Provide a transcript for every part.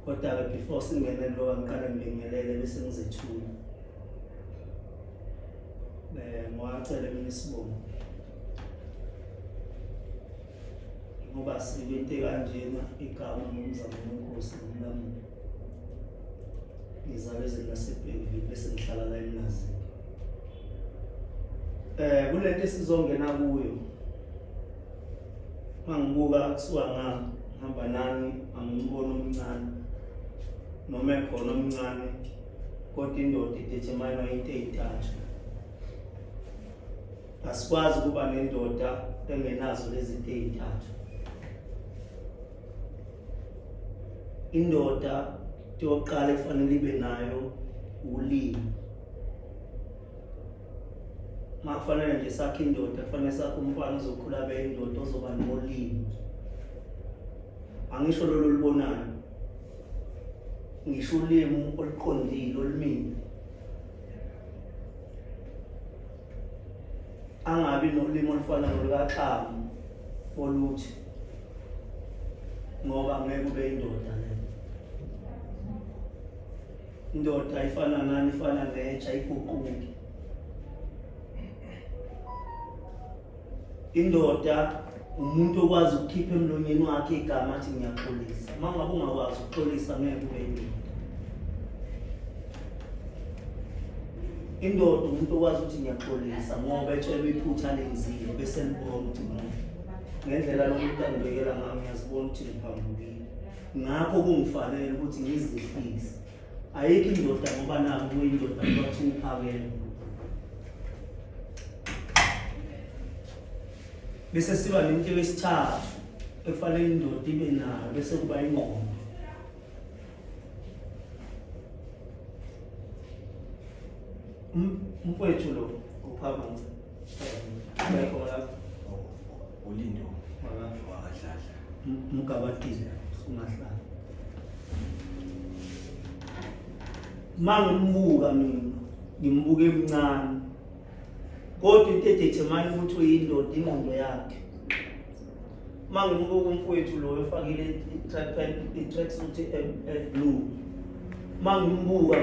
kodwa-ke before singene lo ngiqale ngibingelele bese ngizethula. Ngwacela mina isibongo. Ngoba sikwente kanjena igama ngomzamo wenkosi ngomlamulo. Ngizalwe eZelaseBhekville bese ngihlala la eMlazi. Kulento esizongena kuyo. Mangibuka kusuka ngihamba nani angibona omncane. Noma ekhona omncane kodwa indoda idetermine into eyithathu. Asikwazi kuba nendoda engenazo lezi zinto eyithathu. Indoda yokuqala efanele ibe nayo ulimi. Makufanele nje sakhe indoda kufanele sakhe umfana ozokhula abe indoda ozoba nolimi. Angisho lolu libonayo. Ngisho ulimi oluqondile olumile. Angabi nolimi olufana nolukaqhamu oluthi ngoba ngeke ube indoda le. Indoda ifana nani, ifana netsha iguquki. Indoda umuntu okwazi ukukhipha emlonyeni wakhe igama athi ngiyaxolisa. Mangabe ungakwazi ukuxolisa ngeke ube indoda. Indoda umuntu okwazi ukuthi ngiyaxolisa ngoba etshelwe iphutha lenzile bese libona ukuthi ngendlela lomuntu angibekela ngayo ngiyazibona ukuthi ngiphambukile. Ngakho kungifanele ukuthi ngizihlise. Ayikho indoda ngoba nami kuyindoda bathi uphakele. Bese siba nento yesithathu efanele indoda ibe nayo bese kuba ingqondo. Mfowethu lo uphabanza. Bayikho lapho. Ulindo wakadlala. Mugabadile ungahlala. Mangimbuka mina ngimbuke emncane. Kodwa into edetermine ukuthi uyindoda ingqondo yakhe. Mangimbuka umfowethu lo efakile i-tracksuit blue. Mangimbuka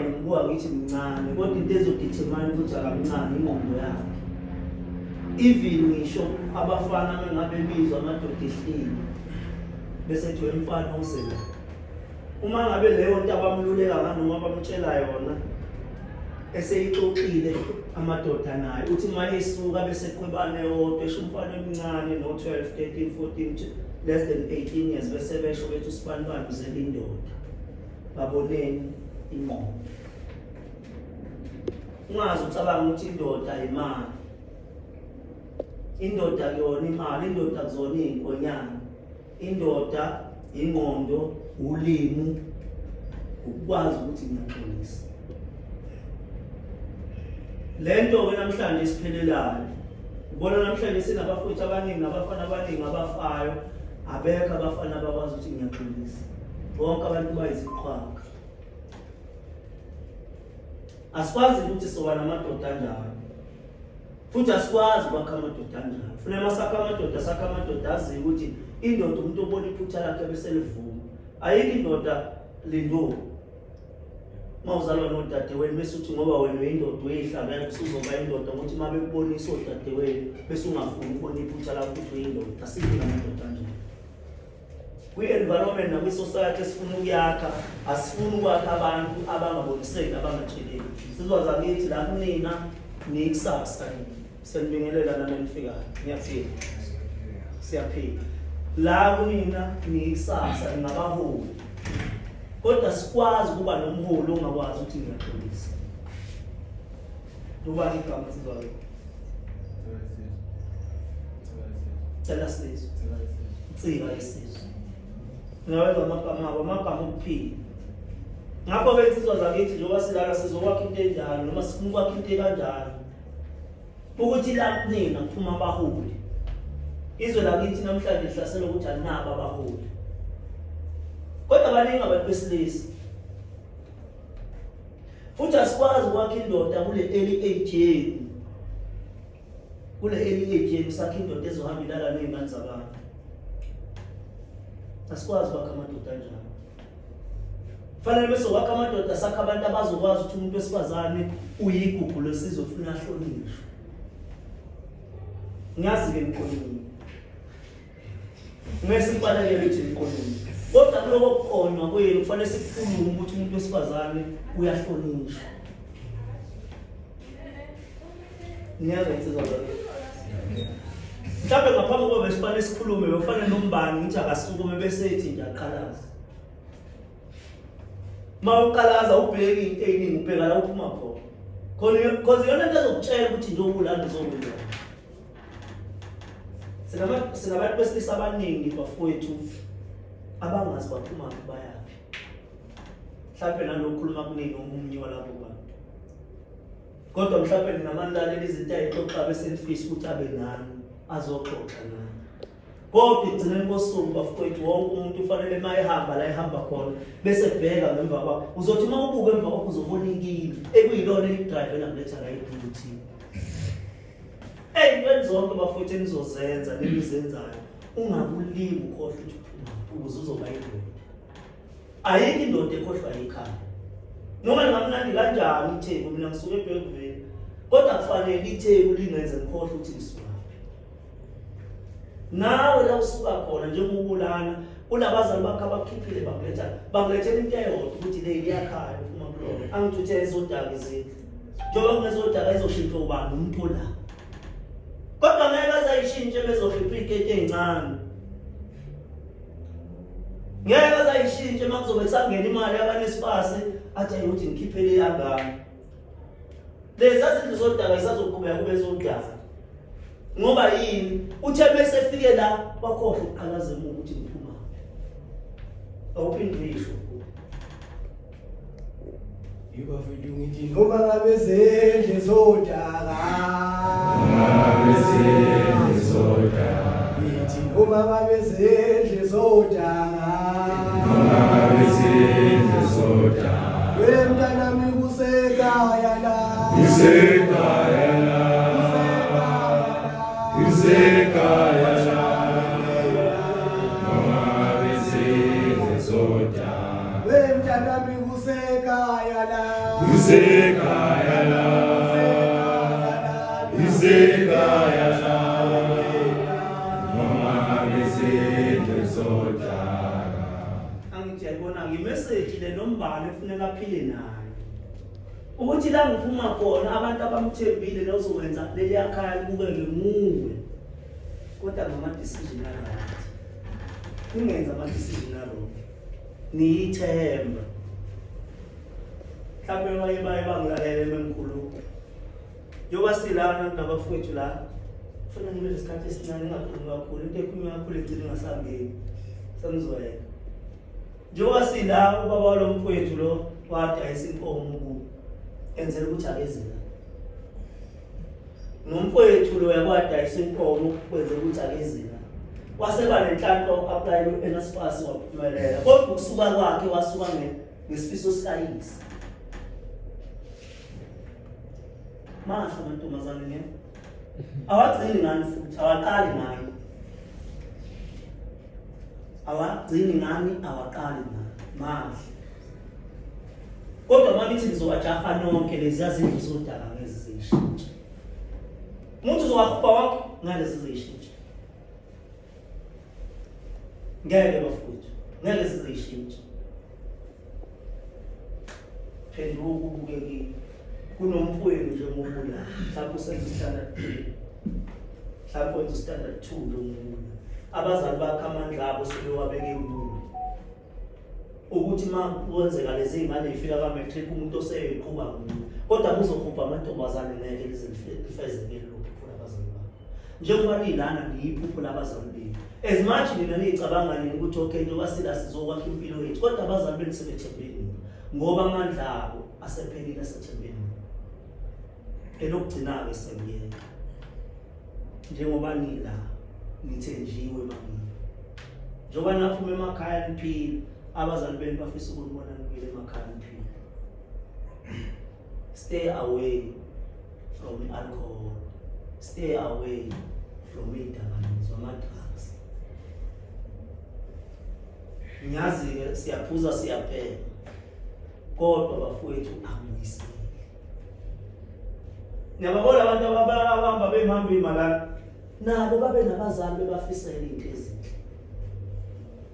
ngithi mncane kodwa into ezodetermine ukuthi akamncane ingqondo yakhe. Even ngisho abafana mengabe bizwa amadoda ehleli bese kuthi umfana uzela. Uma ngabe leyo nto abamluleka noma bamtshela yona eseyixoxile amadoda naye uthi manje esuka bese qhwebane yodwa esho umfana omncane no 12 13 14 less than 18 years bese besho bethi usibanibani uzela indoda. Baboneni ingqondo. Ungazi ucabanga ukuthi indoda imali. Indoda yona imali, indoda kuzona inkonyana. Indoda ingqondo, ulimi, ukwazi ukuthi ngiyaxolisa. Lento wena namhlanje isiphelelayo. Ubona namhlanje sinabafowethu abaningi nabafana abaningi abafayo, abekho abafana abakwazi ukuthi ngiyaxolisa. Bonke abantu bayiziqhwaga. Asikwazi ukuthi soba namadoda kanjani. Futhi asikwazi ukwakha amadoda kanjani. Kufanele masakha amadoda sakha amadoda azi ukuthi indoda umuntu obona iphutha lakhe bese livuma. Ayikho indoda lindo. Mawuzalwa nodadewenu bese uthi ngoba wena uyindoda uyihlala usuzoba indoda ukuthi mabe kubonisa odadewenu bese ungafuni ukubona iphutha lakho ukuthi uyindoda. Asikho amadoda kanjani. Kwi-environment nakwi-society esifuna ukuyakha, asifuni ukwakha abantu abangaboniseki abangatsheleli. Sizwa zakithi la kunina nikusasa senibingelela nami nifikayo. Ngiyathini? Siyaphila. La kunina nikusasa ngabaholi. Kodwa sikwazi ukuba nomholi ongakwazi ukuthi ngiyaxolisa. Duba igama sizwa. Cela sizwe. Tsika isizwe. Ngawenza amagama okuphila. Ngakho bensizwa zakithi njengoba silala sizokwakha into enjalo noma sifuna ukwakha into kanjalo. Ukuthi la kunina kuphuma abaholi. Izwe lakithi namhlanje lihlasela ukuthi anaba abaholi. Kodwa abaningi abantu besilisa. Futhi asikwazi ukwakha indoda kule early age. Kule early age sakhe indoda ezohamba ilala nezingane zabantu. Asikwazi ukwakha amadoda kanjalo. Fanele bese wakha amadoda sakha abantu abazokwazi ukuthi umuntu wesifazane uyigugu lesizwe ufuna ahlonishwe. Ngiyazi-ke emqolweni. Ngesibalekele nje emqolweni. Kodwa lokho kukhona kwenu kufanele sikhulume ukuthi umuntu wesifazane uyahlonishwa. Ngiyazi insizwa zami. Mhlawumbe ngaphambi kokuba sifanele sikhulume bekufanele nombani ngithi akasukume bese ethi nje aqhalaza. Mawuqalaza ubheke into eyiningi ubheka la uphuma khona. Because yona into ezokutshela ukuthi nje ubulanda uzokwenza. Sinabantu besilisa abaningi bafowethu abangazi baphuma bayaphi. Mhlawumbe nanokukhuluma kuningi omunye walabo bantu. Kodwa mhlawumbe ninamanlaleli izinto ayixoxa bese nifisa ukuthi abe nani azoxoxa nani. Kodwa igcineni kosuku bafowethu wonke umuntu ufanele mayehamba la ehamba khona bese bheka ngemva kwakho. Uzothi mawubuka emva kwakho uzobona inkili ekuyilona elidrive nakuletha la iduty. Into zonke bafowethu enizozenza nenizenzayo ungabulimi ukhohlwa ukuthi ukuze uzoba indoda. Ayikho indoda ekhohlwa ekhaya. Noma ngamnandi kanjani itheku mina ngisuke ebhekuveni. Kodwa kufanele itheku lingenze ngikhohlwa ukuthi ngisuka. Nawe la usuka khona njengobulana unabazali bakho abakhiphile bakulethela into eyodwa ukuthi le iyakhaya uma kulona. Angithuthi ezodaka izethu. Njengoba kunezodaka izoshintsha ubani umuntu la. Kodwa ngeke azayishintshe bezohlupha ikete ezincane. Ngeke azayishintshe makuzobe kusangena imali yabanesipasi athi ayothi ngikhiphele yangami. Lezi izinto zodaka isazoqhubeka kube zodaka. Ngoba yini uthe bese efike la wakhohlwa ukuqhalaza ukuthi ngiphuma. Awuphindi ngisho. Yiba mfethu ngithi noma ngabe zendle zodaka. Ngithi noma ngabe zendle zodaka. Wemntanami kusekhaya la. Wemntanami kusekhaya la. Angithi yayibona ngemessage le nombane kufuneka aphile nayo. Ukuthi la ngiphuma khona abantu abamthembile nozokwenza leli yakhaya kubeke nguwe. Kodwa ngama decision right. Ungenza ama decision aro. Niyithemba. Mhlawumbe wayebaye bangilalele mengikhuluma. Njoba silana nabafowethu la. Funa ngibe lesikhathi esincane ngakhuluma kakhulu into ekhulunywa kakhulu egcina ngasangeni. Samzwela. Njoba sila ubaba lo mfowethu lo wathi ayisinkomo kubo. Enzela ukuthi akezela. Nomfowethu lo yakwathi ayisinkomo kwenzela ukuthi akezela. Waseba nenhlanhla apply eNSFAS waphumelela. Kodwa ukusuka kwakhe wasuka ngesifiso sikayisi. Masha amantombazane ne. Awagcini ngani futhi awaqali ngani. Awagcini ngani awaqali ngani. Masha. Kodwa mamithi ngizowajaha nonke lezi izinto zodaka ngezi zishintsha. Umuntu uzowakhupha wakho ngalezi zishintsha. Ngeke bafuthu. Ngeke sizishintshe. Phenduka ukubukeki. Kunomfowenu nje ngobula. Mhlawumbe usenza standard 3. Mhlawumbe wenza standard 2 lo muntu. Abazali bakhe amandla abo sebewabeke ubuntu. Ukuthi makwenzeka lezi imali ifika ka matric umuntu oseyiqhuba ngumuntu. Kodwa kuzokhupha amantombazane ngeke lizifezekele lokho abazali bakho. Njengoba nilana niyiphupho labazali benu. As much nina nicabanga nini ukuthi okay njengoba sila sizokwakha impilo yethu kodwa abazali benu sebethembeni ngoba amandla abo asephelile asethembeni. Elokugcina ke sengiyeka. Njengoba nila nithenjiwe mangini. Njengoba naphuma emakhaya niphila abazali benu bafisa ukubona nibuyele emakhaya niphila. Stay away from alcohol. Stay away from idakamizwa ama-drugs. Ngiyazi siyaphuza siyaphela. kodwa bafowethu akuyisile. Niyababona abantu abahamba behamba imalana nabo babe nabazali bebafisela into ezinhle.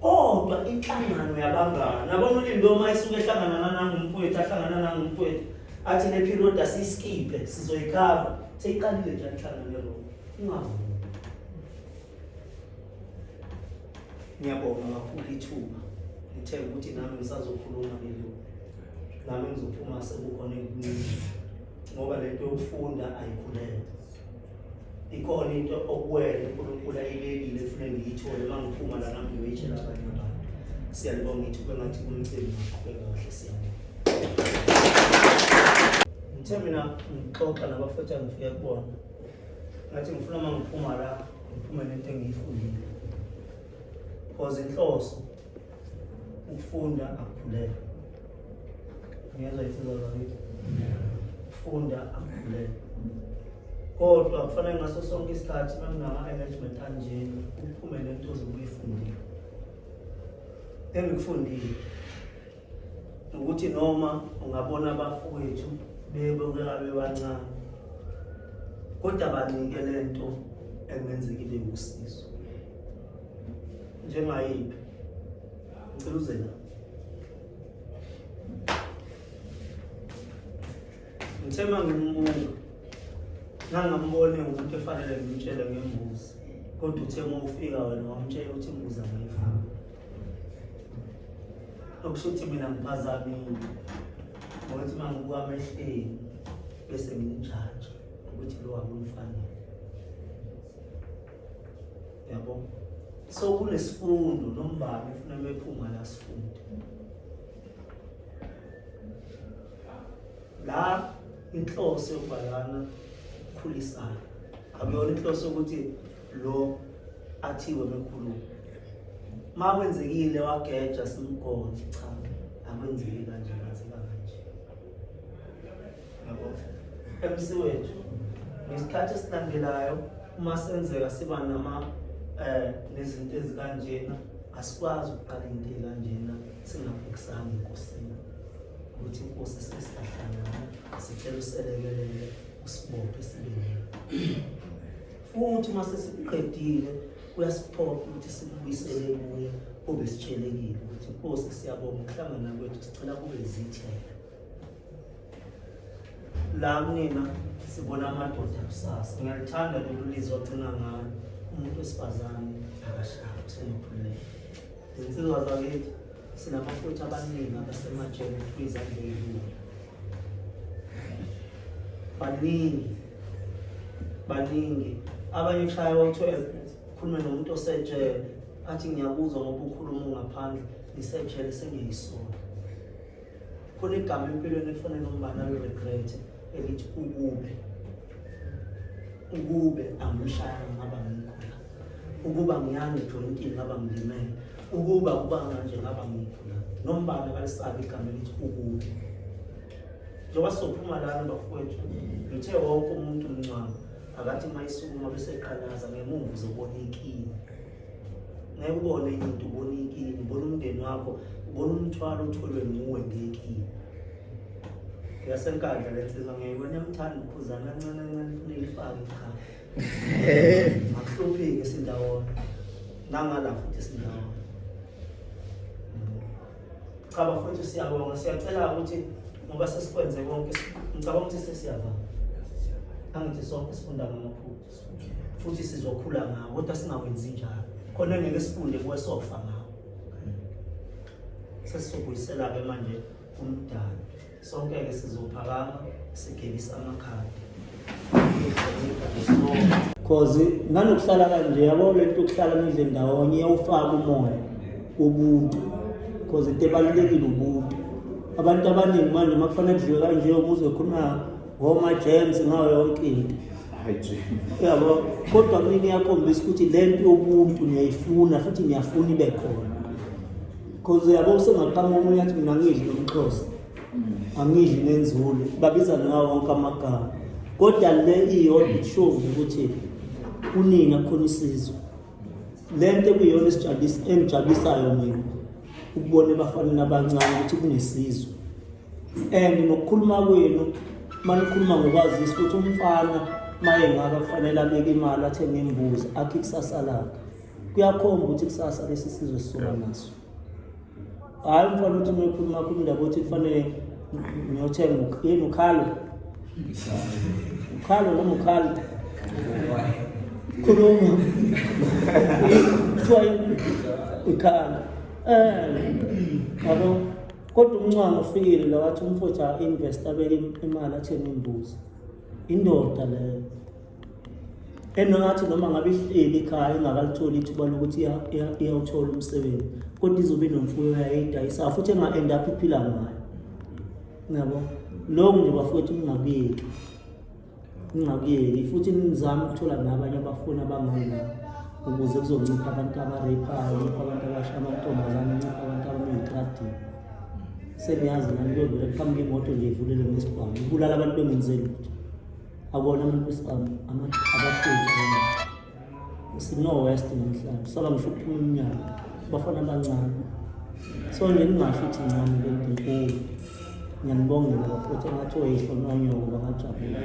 Kodwa inhlangano yabangani nabona uLindo uma isuke ehlangana nangumfowethu ahlangana nangumfowethu athi le period asiskipe sizoyikhava seyiqalile njani inhlangano lo ingavumi. Ngiyabonga kakhulu ithuba ngithemba ukuthi nami ngisazokhuluma lelo nami ngizophuma sekukhona okuningi ngoba lento yokufunda ayikhulele. Ikhona into okuwele uNkulunkulu ayibekile kufanele ngiyithole mangiphuma la nami ngiyoyitshela abanye abantu. Siyalibonga ithuba ngathi kumcimbi ngaqhubeka kahle siyabonga. Ngithe mina ngixoxa nabafowethu ngifike kubona. Ngathi ngifuna mangiphuma la ngiphume nento engiyifundile. Because inhloso ukufunda akukhulele. Ngiyazwa ifundo zakithi. Ukufunda akukhulele. Kodwa kufanele ngaso sonke isikhathi manginama-arrangement anjena uphume nento ozokuyifundile. Engikufundile ukuthi noma ungabona abafowethu bebukeka bebancane kodwa banike lento engenzeki ibe usizo. Njengayiphi? Ngicela uze la. Ngithema ngimbuka ngangambone umuntu efanele ngimtshele ngembuzi kodwa uthe uma ufika wena wamtshela ukuthi imbuzi angayifuni. Okusho ukuthi mina ngiphazamile ngokuthi mangibuka amehlweni bese ngimjaja ukuthi lo akumfanele. Yabo? So kunesifundo nombani ufuna bephuma la sifunde. La inhloso yokubhalana khulisana. Akuyona inhloso ukuthi lo athiwe bekhuluma. Makwenzekile wageja simgone cha akwenzeki kanje ngazeka kanje. Yabo? MC wethu ngesikhathi esilandelayo uma senzeka siba nama nezinto ezikanjena asikwazi ukuqala into ekanjena singabhekisanga enkosini ukuthi inkosi sesihlangana sicela uselekelele usibophe sibele. Futhi uma sesiqedile uyasiphopha ukuthi sikubuyisele kuye obesitshelekile ukuthi inkosi siyabonga ukuhlangana kwethu sicela kube izithelo. La mina sibona amadoda kusasa. Ngiyalithanda lolu lizwi ogcina ngalo. Umuntu wesifazane akashaya usenephulele. Izinsizwa zakithi sinabafowethu abaningi abasemajele kwizandleni. Baningi abanye ekhaya wa-12 khulume nomuntu osejele athi ngiyakuzwa ngoba ukhuluma ngaphandle nisejele sengiyisona. Khona igama empilweni ekufanele umbana regret elithi ukube angishaya ngaba ngikhula. Ukuba ngiyane jointini ngaba ngilimele. Ukuba manje ngaba ngikhula. Nombani akalisabi igama elithi ukube. Njengoba sophuma lana bafowethu ngithe wonke umuntu umncane akathi mayisukuma bese eqhalaza ngemumva uzobona inkingi. Ngeke ubone into ubone inkingi, ubone umndeni wakho, ubone umthwalo otholwe nguwe ngekingi. Yasenkandla lensizwa ngiyibona yamthanda ukhuzana kancane kufanele ifake ikhaya. Akuhlupheki sindawona. Nangala futhi sindawona. Cha bafowethu siyabonga siyacela ukuthi ngoba sesikwenze konke ngicabanga ukuthi sesiyavama. Angithi sonke sifunda ngamaphutha. Futhi sizokhula ngawo kodwa singawenzi njalo. Khona ngeke sifunde kwesofa ngawo. Sesizobuyisela ke manje umdala. Sonke ke sizophakama sigebisa amakhadi. Cause nanokuhlala kanje yabo lento ukuhlala nidle ndawonye iyawufaka umoya ubuntu. Cause itebalulekile ubuntu. Abantu abaningi manje makufanele kudliwe kanje umuzwe khona ngoma James ngayo yonke into. Yabo kodwa mina iyakhombisa ukuthi lento yobuntu niyayifuna futhi niyafuna ibe khona. Cause yabo usengaqhamuka umuntu athi mina ngidli nomXhosa. Angidli nenzulu babiza ngawo wonke amagama. Kodwa le iyona isho ukuthi kunina khona isizwe. Lento kuyona isijabulisayo mina. Ukubona bafana abancane ukuthi kunesizwe. and nokukhuluma kwenu manikhuluma ngokwazisa ukuthi umfana maye ngaka kufanele abeke imali athenge imbuzi akhe ikusasa lakhe kuyakhomba ukuthi kusasa lesi sizwe sisoba naso hayi umfana uthi nikhuluma indaba ukuthi kufanele ngiyothenga yini ukhalo noma ukhalo khuluma kuthiwa ukhalo yabo kodwa umncwane ufikile la wathi umfowethu a-invest abeke imali athenge imbuzi indoda leyo enongathi noma ngabe ihleli ekhaya ingakalutholi ithuba lokuthi iyawuthola umsebenzi kodwa izobe nomfuyo yayidayisa futhi enga-end up iphila ngayo yabo lokhu nje bafowethu ningakuyeki futhi nizame ukuthola nabanye abafuni abangani ukuze kuzoncipha abantu abarephayo, abantu abasha amantombazane, ncipha abantu abaney'tradini. Seniyazi nani bevele kuqhamuka imoto nje ivulele ngesibhamu ibulala abantu bengenzeli lutho. Akubona abantu besibhamu abafuthi sino-west namhlanje saba ngisho ukuphuma iminyaka bafana abancane. So nje ningasho ukuthi ncane lento inkulu. Ngiyanibongela bafowethu engathi oyihlo nonyoko bangajabula.